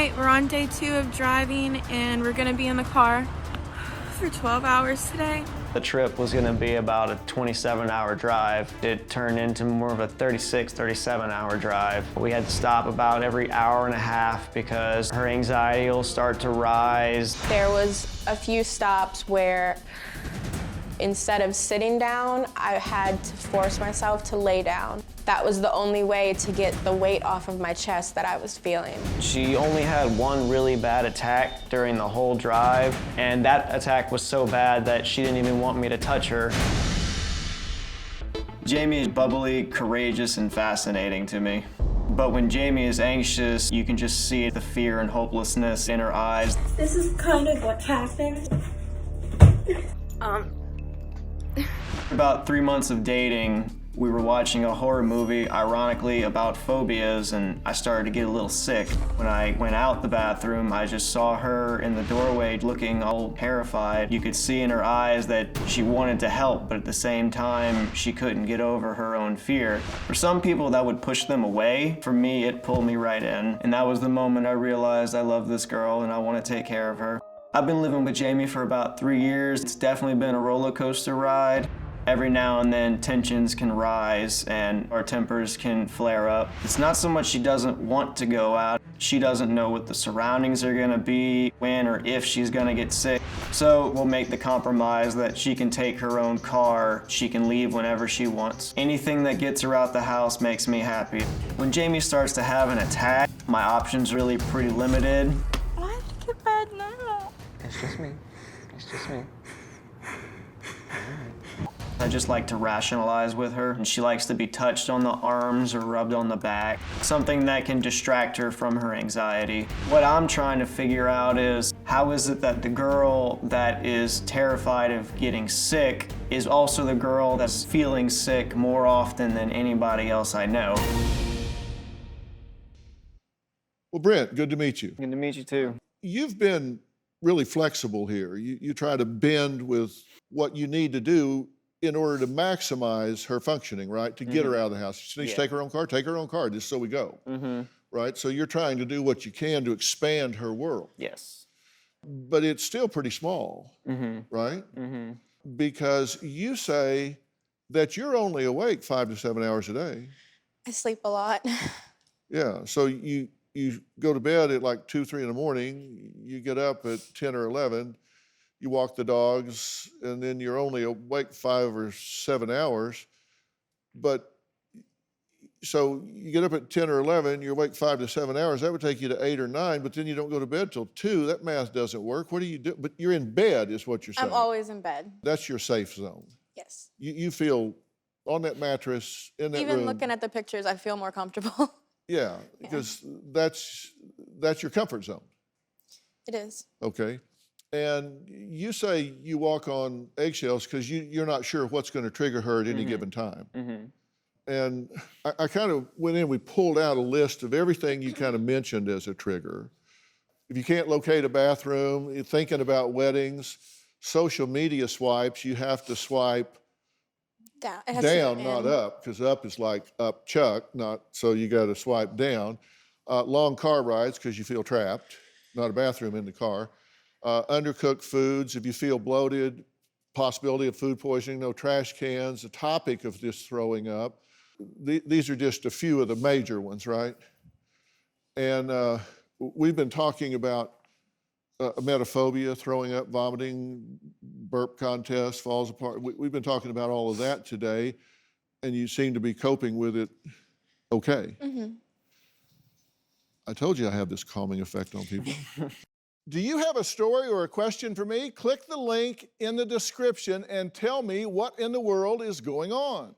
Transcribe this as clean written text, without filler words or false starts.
right, we're on day 2 of driving, and we're gonna be in the car for 12 hours today. The trip was gonna be about a 27-hour drive. It turned into more of a 36, 37-hour drive. We had to stop about every hour and a half because her anxiety will start to rise. There was a few stops where instead of sitting down, I had to force myself to lay down. That was the only way to get the weight off of my chest that I was feeling. She only had one really bad attack during the whole drive, and that attack was so bad that she didn't even want me to touch her. Jamie is bubbly, courageous, and fascinating to me. But when Jamie is anxious, you can just see the fear and hopelessness in her eyes. This is kind of what happened. About 3 months of dating, we were watching a horror movie, ironically, about phobias, and I started to get a little sick. When I went out the bathroom, I just saw her in the doorway looking all terrified. You could see in her eyes that she wanted to help, but at the same time, she couldn't get over her own fear. For some people, that would push them away. For me, it pulled me right in, and that was the moment I realized I love this girl and I want to take care of her. I've been living with Jamie for about 3 years. It's definitely been a roller coaster ride. Every now and then tensions can rise and our tempers can flare up. It's not so much she doesn't want to go out, she doesn't know what the surroundings are gonna be, when or if she's gonna get sick. So we'll make the compromise that she can take her own car, she can leave whenever she wants. Anything that gets her out the house makes me happy. When Jamie starts to have an attack, my options really pretty limited. I have to get bed now. It's just me. It's just me. I just like to rationalize with her, and she likes to be touched on the arms or rubbed on the back, something that can distract her from her anxiety. What I'm trying to figure out is, how is it that the girl that is terrified of getting sick is also the girl that's feeling sick more often than anybody else I know? Well, Brent, good to meet you. Good to meet you too. You've been really flexible here. You try to bend with what you need to do in order to maximize her functioning, right? To get her out of the house. She needs to take her own car, just so we go, right? So you're trying to do what you can to expand her world. Yes. But it's still pretty small, right? Because you say that you're only awake 5 to 7 hours a day. I sleep a lot. Yeah, so you go to bed at like 2, 3 in the morning, you get up at 10 or 11, you walk the dogs, and then you're only awake 5 or 7 hours. But so you get up at 10 or 11, you're awake 5 to 7 hours. That would take you to 8 or 9, but then you don't go to bed till 2. That math doesn't work. What do you do? But you're in bed is what you're saying. I'm always in bed. That's your safe zone. Yes. You feel on that mattress, in that room. Even looking at the pictures, I feel more comfortable. Yeah, because that's your comfort zone. It is. Okay. And you say you walk on eggshells because you're not sure what's going to trigger her at any given time. And I kind of went in, we pulled out a list of everything you kind of mentioned as a trigger. If you can't locate a bathroom, you're thinking about weddings, social media swipes, you have to swipe Down, it has down, to not end. up, because up is like up Chuck, not, so you got to swipe down. Long car rides because you feel trapped, not a bathroom in the car. Undercooked foods, if you feel bloated, possibility of food poisoning, no trash cans, the topic of just throwing up. These are just a few of the major ones, right? And we've been talking about emetophobia, throwing up, vomiting, burp contest, falls apart. We've been talking about all of that today, and you seem to be coping with it okay. I told you I have this calming effect on people. Do you have a story or a question for me? Click the link in the description and tell me what in the world is going on.